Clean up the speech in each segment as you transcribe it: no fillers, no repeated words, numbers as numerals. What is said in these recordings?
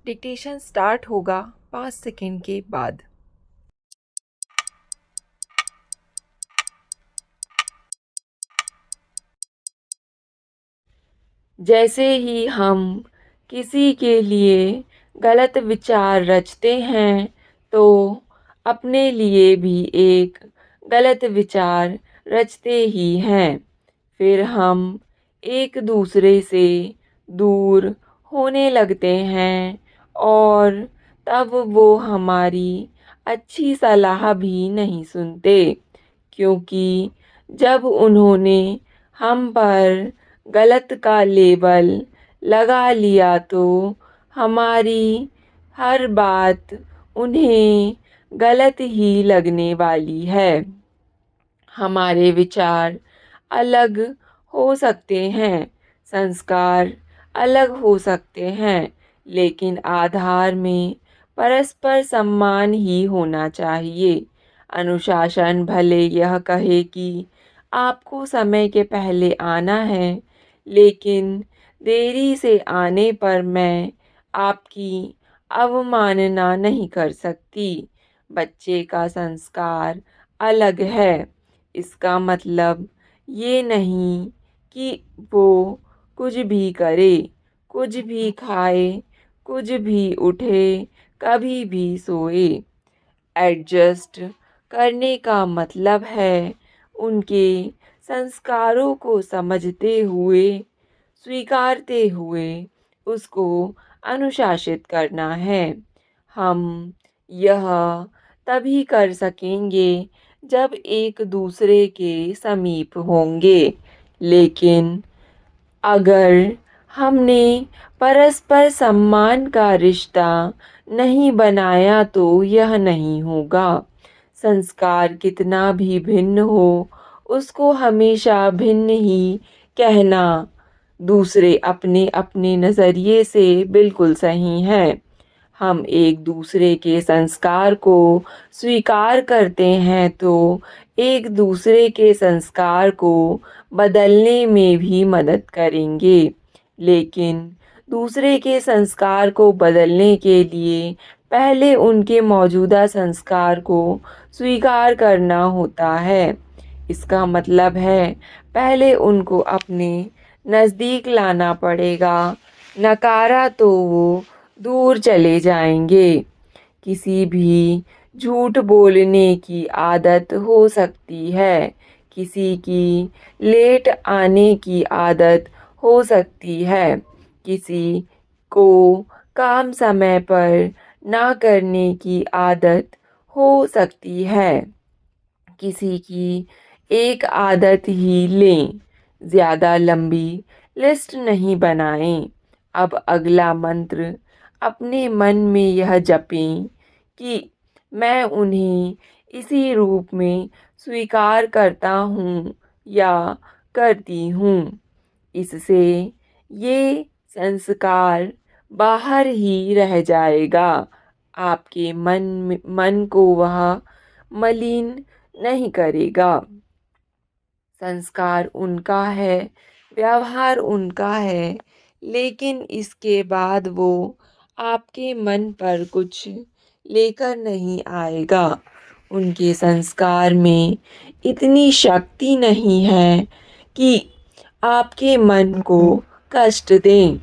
Dictation start होगा 5 second के बाद। जैसे ही हम किसी के लिए गलत विचार रचते हैं तो अपने लिए भी एक गलत विचार रचते ही हैं। फिर हम एक दूसरे से दूर होने लगते हैं और तब वो हमारी अच्छी सलाह भी नहीं सुनते, क्योंकि जब उन्होंने हम पर गलत का लेबल लगा लिया तो हमारी हर बात उन्हें गलत ही लगने वाली है। हमारे विचार अलग हो सकते हैं, संस्कार अलग हो सकते हैं, लेकिन आधार में परस्पर सम्मान ही होना चाहिए। अनुशासन भले यह कहे कि आपको समय के पहले आना है, लेकिन देरी से आने पर मैं आपकी अवमानना नहीं कर सकती। बच्चे का संस्कार अलग है। इसका मतलब ये नहीं कि वो कुछ भी करे, कुछ भी खाए, कुछ भी उठे, कभी भी सोए। एडजस्ट करने का मतलब है उनके संस्कारों को समझते हुए, स्वीकारते हुए उसको अनुशासित करना है। हम यह तभी कर सकेंगे जब एक दूसरे के समीप होंगे, लेकिन अगर हमने परस्पर सम्मान का रिश्ता नहीं बनाया तो यह नहीं होगा। संस्कार कितना भी भिन्न हो, उसको हमेशा भिन्न ही कहना दूसरे अपने अपने नज़रिए से बिल्कुल सही है। हम एक दूसरे के संस्कार को स्वीकार करते हैं तो एक दूसरे के संस्कार को बदलने में भी मदद करेंगे, लेकिन दूसरे के संस्कार को बदलने के लिए पहले उनके मौजूदा संस्कार को स्वीकार करना होता है। इसका मतलब है पहले उनको अपने नज़दीक लाना पड़ेगा, नकारा तो वो दूर चले जाएंगे। किसी भी झूठ बोलने की आदत हो सकती है, किसी की लेट आने की आदत हो सकती है, किसी को काम समय पर ना करने की आदत हो सकती है। किसी की एक आदत ही लें, ज़्यादा लंबी लिस्ट नहीं बनाएं। अब अगला मंत्र अपने मन में यह जपें कि मैं उन्हें इसी रूप में स्वीकार करता हूँ या करती हूँ। इससे ये संस्कार बाहर ही रह जाएगा, आपके मन को वह मलिन नहीं करेगा। संस्कार उनका है, व्यवहार उनका है, लेकिन इसके बाद वो आपके मन पर कुछ लेकर नहीं आएगा। उनके संस्कार में इतनी शक्ति नहीं है कि आपके मन को कष्ट दें।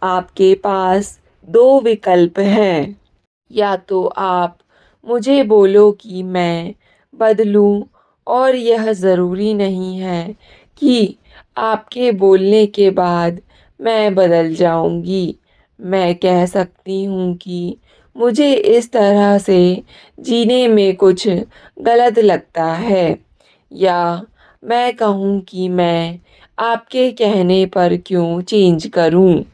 आपके पास दो विकल्प हैं, या तो आप मुझे बोलो कि मैं बदलूं, और यह ज़रूरी नहीं है कि आपके बोलने के बाद मैं बदल जाऊंगी। मैं कह सकती हूँ कि मुझे इस तरह से जीने में कुछ गलत लगता है, या मैं कहूँ कि मैं आपके कहने पर क्यों चेंज करूँ,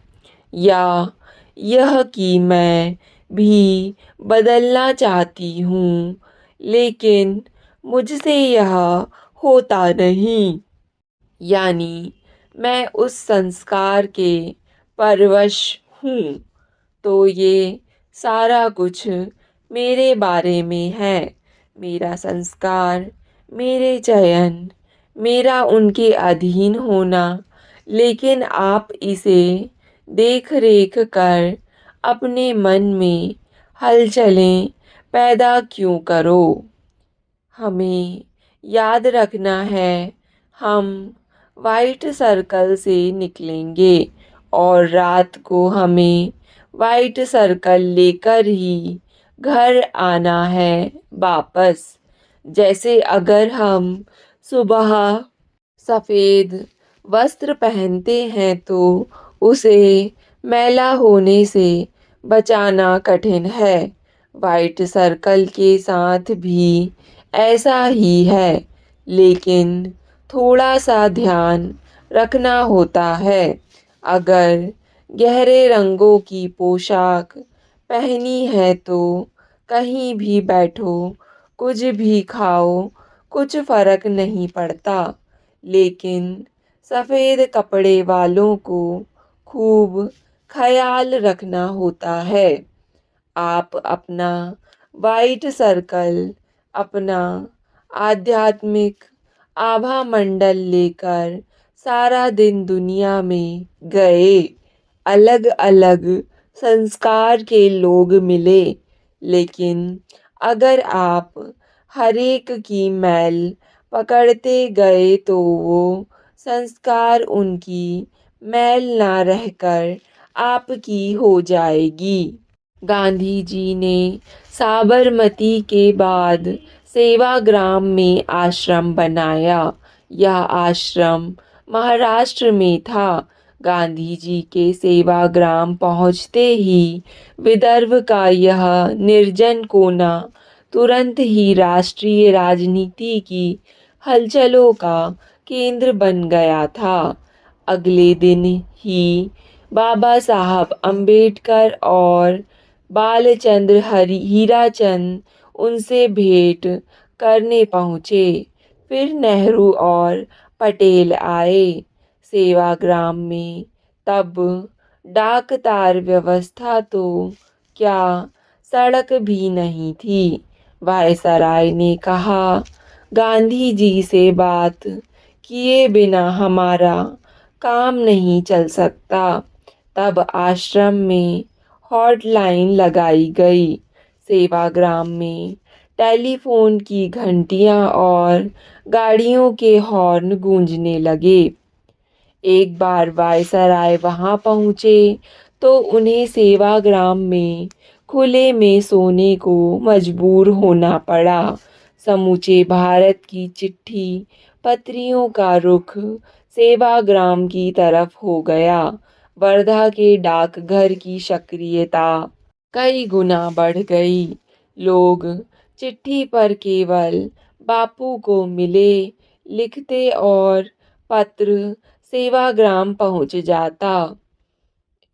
या यह कि मैं भी बदलना चाहती हूँ, लेकिन मुझसे यह होता नहीं। यानी मैं उस संस्कार के परवश हूँ। तो ये सारा कुछ मेरे बारे में है, मेरा संस्कार, मेरे चयन, मेरा उनके अधीन होना। लेकिन आप इसे देख रेख कर अपने मन में हलचलें पैदा क्यों करो। हमें याद रखना है, हम वाइट सर्कल से निकलेंगे और रात को हमें वाइट सर्कल लेकर ही घर आना है वापस। जैसे अगर हम सुबह सफ़ेद वस्त्र पहनते हैं तो उसे मैला होने से बचाना कठिन है। वाइट सर्कल के साथ भी ऐसा ही है, लेकिन थोड़ा सा ध्यान रखना होता है। अगर गहरे रंगों की पोशाक पहनी है तो कहीं भी बैठो, कुछ भी खाओ, कुछ फर्क नहीं पड़ता। लेकिन सफ़ेद कपड़े वालों को खूब ख्याल रखना होता है। आप अपना वाइट सर्कल, अपना आध्यात्मिक आभा मंडल लेकर सारा दिन दुनिया में गए। अलग अलग संस्कार के लोग मिले, लेकिन अगर आप हर एक की मैल पकड़ते गए तो वो संस्कार उनकी मैल ना रहकर आपकी हो जाएगी। गांधी जी ने साबरमती के बाद सेवाग्राम में आश्रम बनाया। यह आश्रम महाराष्ट्र में था। गांधी जी के सेवाग्राम पहुंचते ही विदर्भ का यह निर्जन कोना तुरंत ही राष्ट्रीय राजनीति की हलचलों का केंद्र बन गया था। अगले दिन ही बाबा साहब अम्बेडकर और बालचंद्र हीराचंद उनसे भेंट करने पहुँचे। फिर नेहरू और पटेल आए। सेवाग्राम में तब डाक तार व्यवस्था तो क्या, सड़क भी नहीं थी। वायसराय ने कहा, गांधी जी से बात किए बिना हमारा काम नहीं चल सकता। तब आश्रम में हॉटलाइन लगाई गई। सेवाग्राम में टेलीफोन की घंटियां और गाड़ियों के हॉर्न गूंजने लगे। एक बार वायसराय वहां पहुंचे तो उन्हें सेवाग्राम में खुले में सोने को मजबूर होना पड़ा। समूचे भारत की चिट्ठी पत्रियों का रुख सेवाग्राम की तरफ हो गया। वर्धा के डाकघर की सक्रियता कई गुना बढ़ गई। लोग चिट्ठी पर केवल बापू को मिले लिखते और पत्र सेवाग्राम पहुंच जाता।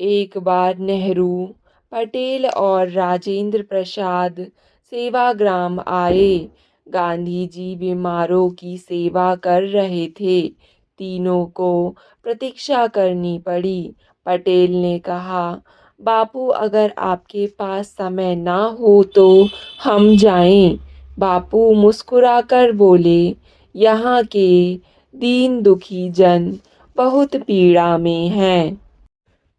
एक बार नेहरू, पटेल और राजेंद्र प्रसाद सेवाग्राम आए। गांधी जी बीमारों की सेवा कर रहे थे। तीनों को प्रतीक्षा करनी पड़ी। पटेल ने कहा, बापू अगर आपके पास समय ना हो तो हम जाएं। बापू मुस्कुराकर बोले, यहाँ के दीन दुखी जन बहुत पीड़ा में हैं।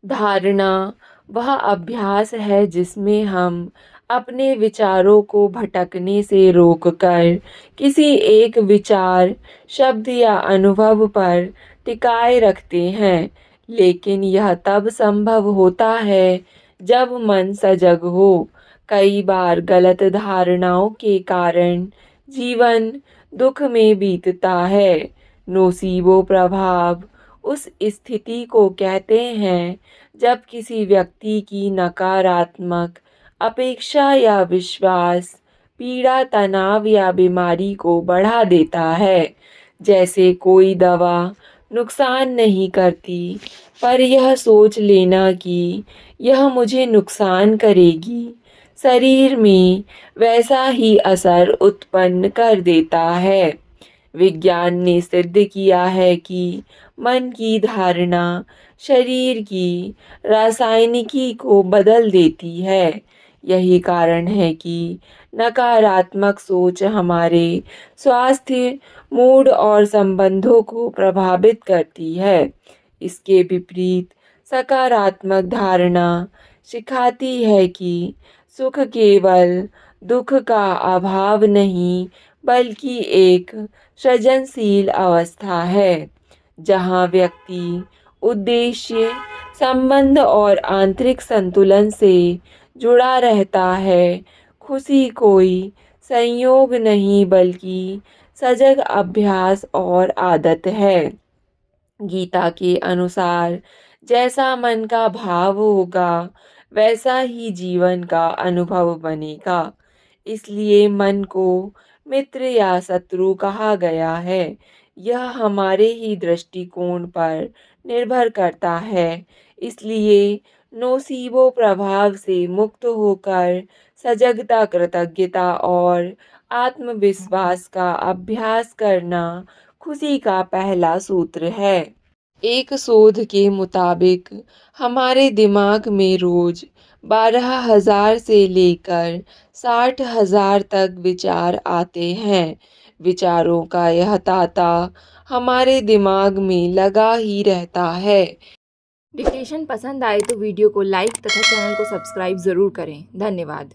धारणा वह अभ्यास है जिसमें हम अपने विचारों को भटकने से रोककर किसी एक विचार, शब्द या अनुभव पर टिकाए रखते हैं। लेकिन यह तब संभव होता है जब मन सजग हो। कई बार गलत धारणाओं के कारण जीवन दुख में बीतता है। नोसीबो प्रभाव उस स्थिति को कहते हैं जब किसी व्यक्ति की नकारात्मक अपेक्षा या विश्वास पीड़ा, तनाव या बीमारी को बढ़ा देता है। जैसे कोई दवा नुकसान नहीं करती, पर यह सोच लेना कि यह मुझे नुकसान करेगी, शरीर में वैसा ही असर उत्पन्न कर देता है। विज्ञान ने सिद्ध किया है कि मन की धारणा शरीर की रासायनिकी को बदल देती है। यही कारण है कि नकारात्मक सोच हमारे स्वास्थ्य, मूड और संबंधों को प्रभावित करती है। इसके विपरीत सकारात्मक धारणा सिखाती है कि सुख केवल दुख का अभाव नहीं, बल्कि एक सृजनशील अवस्था है, जहाँ व्यक्ति उद्देश्य, संबंध और आंतरिक संतुलन से जुड़ा रहता है। खुशी कोई संयोग नहीं, बल्कि सजग अभ्यास और आदत है। गीता के अनुसार जैसा मन का भाव होगा, वैसा ही जीवन का अनुभव बनेगा। इसलिए मन को मित्र या शत्रु कहा गया है। यह हमारे ही दृष्टिकोण पर निर्भर करता है। इसलिए नोसीबो प्रभाव से मुक्त होकर सजगता, कृतज्ञता और आत्मविश्वास का अभ्यास करना खुशी का पहला सूत्र है। एक शोध के मुताबिक हमारे दिमाग में रोज 12,000 से लेकर 60,000 तक विचार आते हैं। विचारों का यह तांता हमारे दिमाग में लगा ही रहता है। डिक्टेशन पसंद आए तो वीडियो को लाइक तथा चैनल को सब्सक्राइब ज़रूर करें। धन्यवाद।